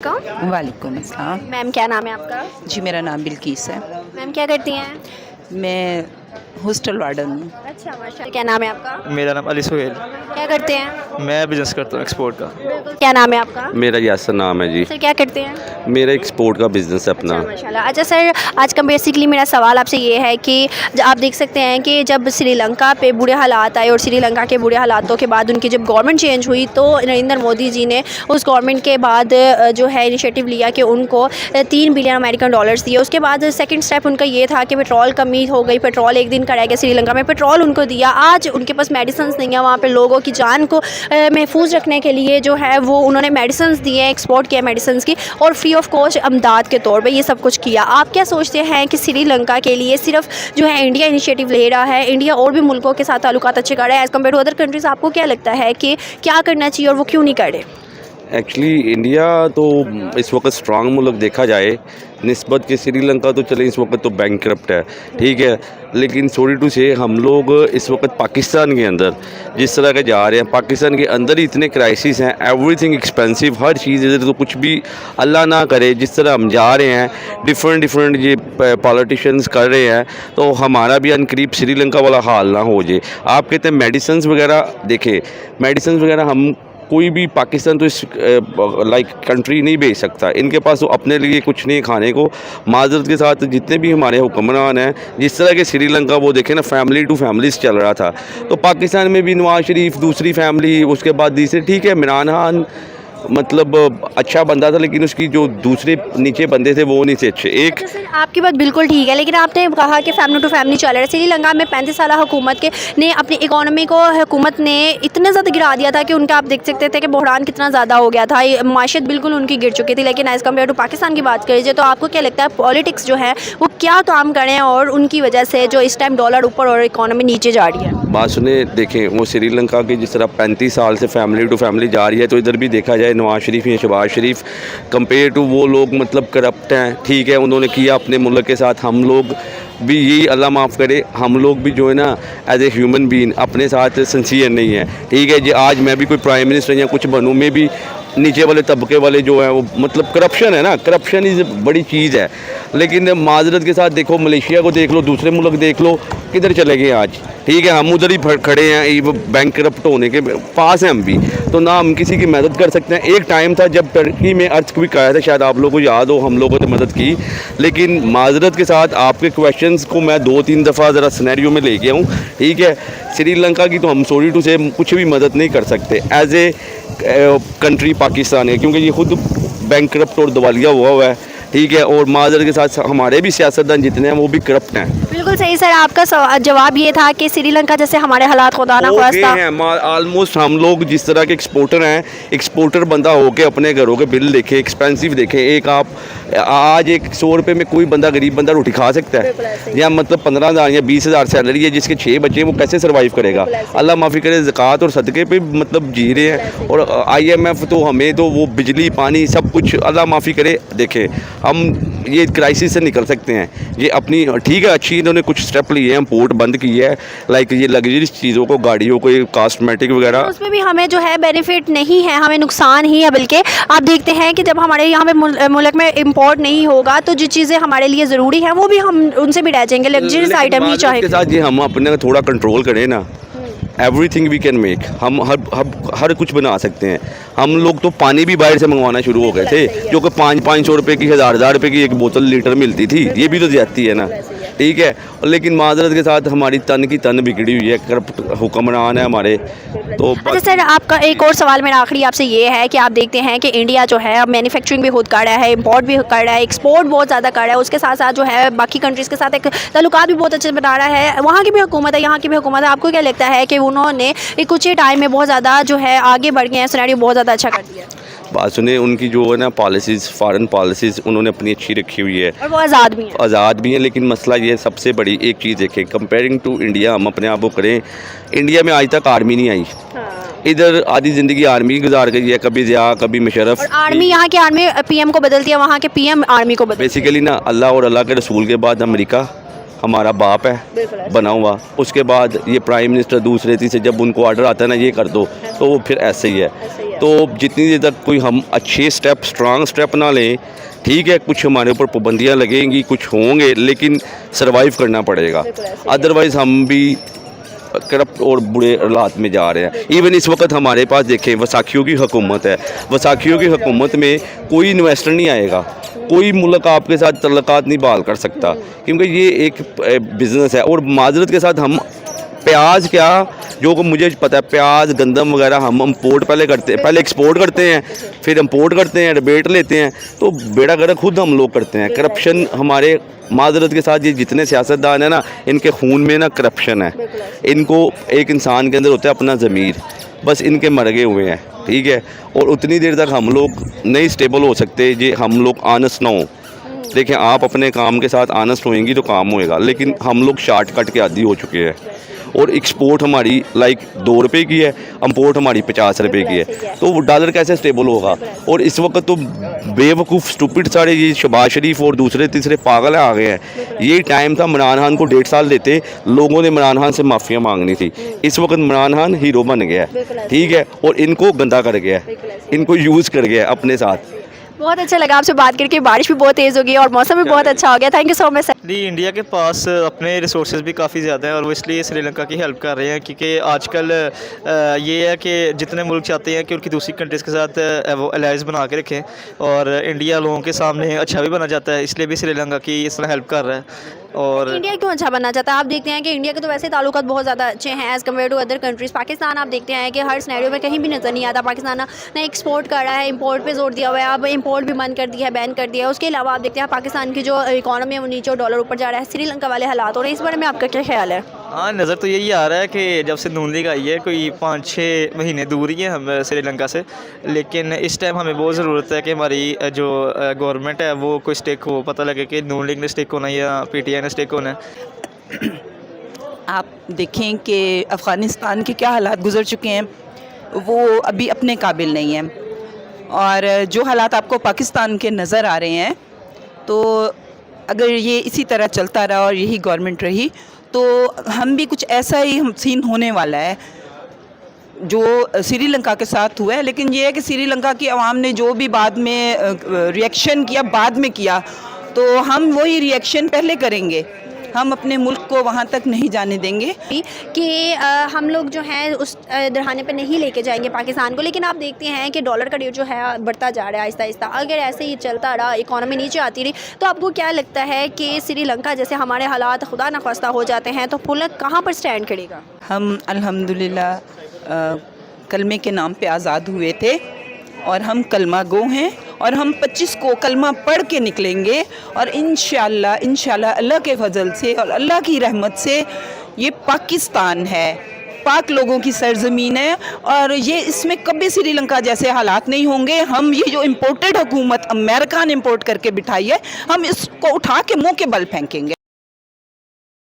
कौन? वालेकुम अस्सलाम। मैम क्या नाम है आपका? जी मेरा नाम बिल्किस है। मैम क्या करती हैं? मैं हॉस्टल वार्डन हूँ। अच्छा माशाल्लाह। क्या नाम है आपका? मेरा नाम अली सुहेल। क्या करते हैं? मैं बिज़नेस करता हूँ एक्सपोर्ट का। बिल्कुल। क्या नाम है आपका? मेरा यासर नाम है जी। सर क्या करते हैं? मेरा एक्सपोर्ट का बिज़नेस है अपना। अच्छा माशाल्लाह। अच्छा सर, आज का बेसिकली मेरा सवाल आपसे ये है कि आप देख सकते हैं कि जब श्रीलंका पे बुरे हालात आए और श्रीलंका के बुरे हालातों के बाद उनकी जब गवर्नमेंट चेंज हुई तो नरेंद्र मोदी जी ने उस गवर्नमेंट के बाद जो है इनिशिएटिव लिया कि उनको 3 बिलियन अमेरिकन डॉलर्स दिए। उसके बाद सेकंड स्टेप उनका ये था कि पेट्रोल कमी हो गई, पेट्रोल एक दिन का रह गया श्रीलंका में, पेट्रोल उनको दिया। आज उनके पास मेडिसिन नहीं है, वहाँ पे लोगों की जान को महफूज रखने के लिए जो है वो उन्होंने मेडिसिन दिए, एक्सपोर्ट किया मेडिसिन की, और फ्री ऑफ कॉस्ट अमदाद के तौर पे ये सब कुछ किया। आप क्या सोचते हैं कि श्रीलंका के लिए सिर्फ जो है इंडिया इनिशिएटिव ले रहा है, इंडिया और भी मुल्कों के साथ ताल्लुकात अच्छे कर रहा है as compare to other countries? आपको क्या लगता है कि क्या करना चाहिए और वो क्यों नहीं कर रहे? एक्चुअली इंडिया तो इस वक्त स्ट्रांग मुल्क देखा जाए निस्बत के श्रीलंका तो चले इस वक्त तो बैंकरप्ट है, ठीक है, लेकिन सॉरी टू से हम लोग इस वक्त पाकिस्तान के अंदर जिस तरह के जा रहे हैं, पाकिस्तान के अंदर ही इतने क्राइसिस हैं, एवरीथिंग एक्सपेंसिव, हर चीज़ इधर तो कुछ भी अल्लाह ना करे जिस तरह हम जा रहे हैं, डिफरेंट ये पॉलिटिशियंस कर रहे हैं, तो हमारा भी अनकरीब श्रीलंका वाला हाल ना हो जाए। आप कहते हैं मेडिसिन वगैरह, देखें मेडिसिन वगैरह हम कोई भी पाकिस्तान तो इस लाइक कंट्री नहीं भेज सकता, इनके पास तो अपने लिए कुछ नहीं खाने को। माजरत के साथ जितने भी हमारे हुक्मरान हैं, जिस तरह के श्रीलंका वो देखें ना फैमिली टू फैमिलीज चल रहा था, तो पाकिस्तान में भी नवाज शरीफ दूसरी फैमिली, उसके बाद तीसरी, ठीक है इमरान खान मतलब अच्छा बंदा था लेकिन उसकी जो दूसरे नीचे बंदे थे वो नहीं थे अच्छे। एक अच्छा सर, आपकी बात बिल्कुल ठीक है, लेकिन आपने कहा कि फैमिली टू फैमिली चल रहा है। श्रीलंका में 35 साल हुकूमत के ने अपनी इकोनॉमी को हुकूमत ने इतना ज़्यादा गिरा दिया था कि उनका आप देख सकते थे कि बहरान कितना ज़्यादा हो गया था, माशियत बिल्कुल उनकी गिर चुकी थी। लेकिन एज़ कम्पेयर टू पाकिस्तान की बात करिए तो आपको क्या लगता है पॉलिटिक्स जो है वो क्या काम करें और उनकी वजह से जो इस टाइम डॉलर ऊपर और इकोनॉमी नीचे जा रही है? बात सुने, देखें वो श्रीलंका की जिस तरह 35 साल से फैमिली टू फैमिली जा रही है, तो इधर भी देखा जाए नवाज शरीफ या शहबाज शरीफ कंपेयर टू वो लोग मतलब करप्ट हैं, ठीक है, उन्होंने किया अपने मुल्क के साथ। हम लोग भी यही अल्लाह माफ़ करे, हम लोग भी जो है ना एज ए ह्यूमन बीइंग अपने साथ सिंसियर नहीं है, ठीक है जी। आज मैं भी कोई प्राइम मिनिस्टर या कुछ बनूँ, मैं भी नीचे वाले तबके वाले जो हैं वो मतलब करप्शन है ना, करप्शन इज़ बड़ी चीज़ है। लेकिन माजरत के साथ देखो मलेशिया को देख लो, दूसरे मुल्क देख लो, किधर चले गए आज, ठीक है, हम उधर ही खड़े हैं, वो बैंक करप्ट होने के पास हैं हम भी, तो ना हम किसी की मदद कर सकते हैं। एक टाइम था जब टर्की में अर्थक्वेक आया था, शायद आप लोगों को याद हो, हम लोगों ने मदद की, लेकिन माजरत के साथ आपके क्वेश्चंस को मैं 2-3 दफ़ा ज़रा सिनेरियो में लेके आऊँ, ठीक है। श्रीलंका की तो हम सॉरी टू से कुछ भी मदद नहीं कर सकते एज ए कंट्री पाकिस्तान है, क्योंकि ये खुद बैंकरप्ट और दिवालिया हुआ है, ठीक है, और माजरत के साथ हमारे भी सियासतदान जितने हैं वो भी करप्ट हैं। बिल्कुल सही सर, आपका जवाब ये था कि श्रीलंका जैसे हमारे हालात खुदा ना खास्ता ऑलमोस्ट हम लोग जिस तरह के एक्सपोर्टर हैं, एक्सपोर्टर बंदा होके अपने घरों के बिल देखे, एक्सपेंसिव देखे। एक आप आज 100 रुपये में कोई बंदा गरीब बंदा रोटी खा सकता है, या मतलब 15,000 या 20,000 सैलरी है जिसके 6 बच्चे वो कैसे सर्वाइव करेगा? अल्लाह माफ़ी करे, ज़कात और सदक़े पे मतलब जी रहे हैं, और IMF तो हमें तो वो बिजली पानी सब कुछ अल्लाह माफ़ी करे। देखें हम ये क्राइसिस से निकल सकते हैं, ये अपनी ठीक है अच्छी इन्होंने कुछ स्टेप लिए हैं, पोर्ट बंद की है, लाइक ये लग्जरीज चीज़ों को, गाड़ियों को, कॉस्मेटिक वगैरह, उसमें भी हमें जो है बेनिफिट नहीं है, हमें नुकसान ही है। बल्कि आप देखते हैं कि जब हमारे यहाँ पे मुल्क में इंपोर्ट नहीं होगा तो जो चीज़ें हमारे लिए ज़रूरी हैं वो भी हम उनसे भी रह जाएंगे, लग्जरीज आइटम ही चाहे के साथ ये हम अपने थोड़ा कंट्रोल करें ना, एवरीथिंग वी कैन मेक, हम हर कुछ बना सकते हैं। हम लोग तो पानी भी बाहर से मंगवाना शुरू हो गए थे, जो कि 500 रुपये की 1000 रुपये की एक बोतल लीटर मिलती थी, ये भी तो ज्यादती है ना, ठीक है। लेकिन माजरत के साथ हमारी तन की तन बिगड़ी हुई है, करप्ट हुक्मरान है हमारे। तो अच्छा सर, आपका एक और सवाल मेरा आखिरी आपसे ये है कि आप देखते हैं कि इंडिया जो है अब मैन्युफैक्चरिंग भी खुद कर रहा है, इंपोर्ट भी कर रहा है, एक्सपोर्ट बहुत ज़्यादा कर रहा है, उसके साथ साथ जो है बाकी कंट्रीज़ के साथ एक ताल्लुकात भी बहुत अच्छे बना रहा है। वहाँ की भी हुकूमत है, यहाँ की भी हुकूमत है। आपको क्या लगता है कि उन्होंने कुछ ही टाइम में बहुत ज़्यादा जो है आगे बढ़ गए हैं, सिनेरियो बहुत ज़्यादा अच्छा कर दिया? बात सुने, उनकी जो है ना पॉलिसीज़, फॉरेन पॉलिसीज़ उन्होंने अपनी अच्छी रखी हुई है, और वो आज़ाद भी हैं। लेकिन मसला ये सबसे बड़ी एक चीज़ देखें, कंपेयरिंग टू इंडिया, हम अपने आप को करें, इंडिया में आज तक आर्मी नहीं आई, इधर आधी ज़िंदगी आर्मी गुजार गई है, कभी ज़िया कभी मुशर्रफ, और आर्मी यहाँ के आर्मी PM को बदलती है, वहाँ के PM आर्मी को बदलती है। बेसिकली ना अल्लाह और अल्लाह के रसूल के बाद अमेरिका हमारा बाप है बना हुआ, उसके बाद ये प्राइम मिनिस्टर दूसरे तीसरे, जब उनको ऑर्डर आता है ना ये कर दो, तो वो फिर ऐसे ही है। तो जितनी देर तक कोई हम अच्छे स्टेप स्ट्रांग स्टेप ना लें, ठीक है, कुछ हमारे ऊपर पाबंदियाँ लगेंगी, कुछ होंगे, लेकिन सरवाइव करना पड़ेगा। अदरवाइज़ हम भी करप्ट और बुरे हालात में जा रहे हैं। इवन इस वक्त हमारे पास देखें वसाखियों की हुकूमत है, वसाखियों की हुकूमत में कोई इन्वेस्टर नहीं आएगा, कोई मुल्क आपके साथ तल्लुकात नहीं बहाल कर सकता, क्योंकि ये एक बिज़नेस है। और माजरत के साथ हम प्याज क्या, जो को मुझे पता है, प्याज गंदम वगैरह हम इम्पोर्ट पहले करते हैं, पहले एक्सपोर्ट करते हैं, फिर इम्पोर्ट करते हैं, रिबेट लेते हैं, तो बेड़ा गर्क खुद हम लोग करते हैं। करप्शन हमारे, माजरत के साथ, ये जितने सियासतदान हैं ना, इनके खून में ना करप्शन है। इनको एक इंसान के अंदर होता है अपना ज़मीर, बस इनके मर गए हुए हैं, ठीक है। और उतनी देर तक हम लोग नहीं स्टेबल हो सकते जे हम लोग ऑनेस्ट ना हो। देखें, आप अपने काम के साथ ऑनेस्ट होएंगी तो काम होएगा, लेकिन हम लोग शॉर्टकट के आदी हो चुके हैं। और एक्सपोर्ट हमारी लाइक 2 रुपये की है, इम्पोर्ट हमारी 50 रुपये की है, तो वो डॉलर कैसे स्टेबल होगा। और इस वक्त तो बेवकूफ़ स्टूपिड सारे ये शहबाज शरीफ और दूसरे तीसरे पागल आ गए हैं। ये टाइम था इमरान खान को 1.5 साल देते, लोगों ने इमरान खान से माफ़िया मांगनी थी। इस वक्त इमरान खान हीरो बन गया है, ठीक है, और इनको गंदा कर गया है, इनको यूज़ कर गया है अपने साथ। बहुत अच्छा लगा आपसे बात करके, बारिश भी बहुत तेज़ हो गई और मौसम भी बहुत अच्छा हो गया। Thank you so much sir. जी, इंडिया के पास अपने रिसोर्सेज भी काफ़ी ज़्यादा हैं और वो इसलिए श्रीलंका की हेल्प कर रहे हैं, क्योंकि आजकल ये है कि जितने मुल्क चाहते हैं कि उनकी दूसरी कंट्रीज़ के साथ वो अलायंस बना के रखें, और इंडिया लोगों के सामने अच्छा भी बना जाता है, इसलिए भी श्रीलंका की इस तरह हेल्प कर रहा है। और इंडिया क्यों अच्छा बनना चाहता है? आप देखते हैं कि इंडिया के तो वैसे ताल्लुकात बहुत ज़्यादा अच्छे हैं as compare to other countries. Pakistan आप देखते हैं कि हर सिनेरियो में कहीं भी नज़र नहीं आता। पाकिस्तान ना एक्सपोर्ट कर रहा है, इंपोर्ट पे जोर दिया हुआ है, अब इंपोर्ट भी बंद कर दिया है, बैन कर दिया है। उसके अलावा आप देखते हैं पाकिस्तान की जो इकॉनमी है वो नीचे, डॉलर ऊपर जा रहा है, श्रीलंका वाले हालात हो रहे हैं। इस बारे में आपका क्या ख्याल है? हाँ, नज़र तो यही आ रहा है कि जब से नून लीग आई है, कोई 5-6 महीने दूर ही है हम श्रीलंका से, लेकिन इस टाइम हमें बहुत ज़रूरत है कि हमारी जो गवर्नमेंट है वो कोई स्टेक हो, पता लगे कि नून लीग ने स्टेक होना या PTI ने स्टेक होना है। आप देखें कि अफ़गानिस्तान के क्या हालात गुजर चुके हैं, वो अभी अपने काबिल नहीं हैं। और जो हालात आपको पाकिस्तान के नज़र आ रहे हैं, तो अगर ये इसी तरह चलता रहा और यही गवर्नमेंट रही, तो हम भी कुछ ऐसा ही सीन होने वाला है जो श्रीलंका के साथ हुआ है। लेकिन ये है कि श्रीलंका की आवाम ने जो भी बाद में रिएक्शन किया, बाद में किया, तो हम वही रिएक्शन पहले करेंगे। हम अपने मुल्क को वहाँ तक नहीं जाने देंगे कि हम लोग जो है उस दरहाने पर नहीं लेके जाएंगे पाकिस्तान को। लेकिन आप देखते हैं कि डॉलर का रेट जो है बढ़ता जा रहा है आहिस्ता आहिस्ता। अगर ऐसे ही चलता रहा, इकॉनमी नीचे आती रही, तो आपको क्या लगता है कि श्रीलंका जैसे हमारे हालात खुदा न ख्वास्ता हो जाते हैं, तो मुल्क कहाँ पर स्टैंड करेगा? हम अल्हम्दुलिल्लाह कलमे के नाम पे आज़ाद हुए थे और हम कलमा गो हैं, और हम 25 को कलमा पढ़ के निकलेंगे। और इंशाअल्लाह अल्लाह के फजल से और अल्लाह की रहमत से ये पाकिस्तान है, पाक लोगों की सरजमीन है, और ये इसमें कभी श्रीलंका जैसे हालात नहीं होंगे। हम ये जो इम्पोर्टेड हुकूमत अमेरिका ने इम्पोर्ट करके बिठाई है, हम इसको उठा के मुँह के बल फेंकेंगे।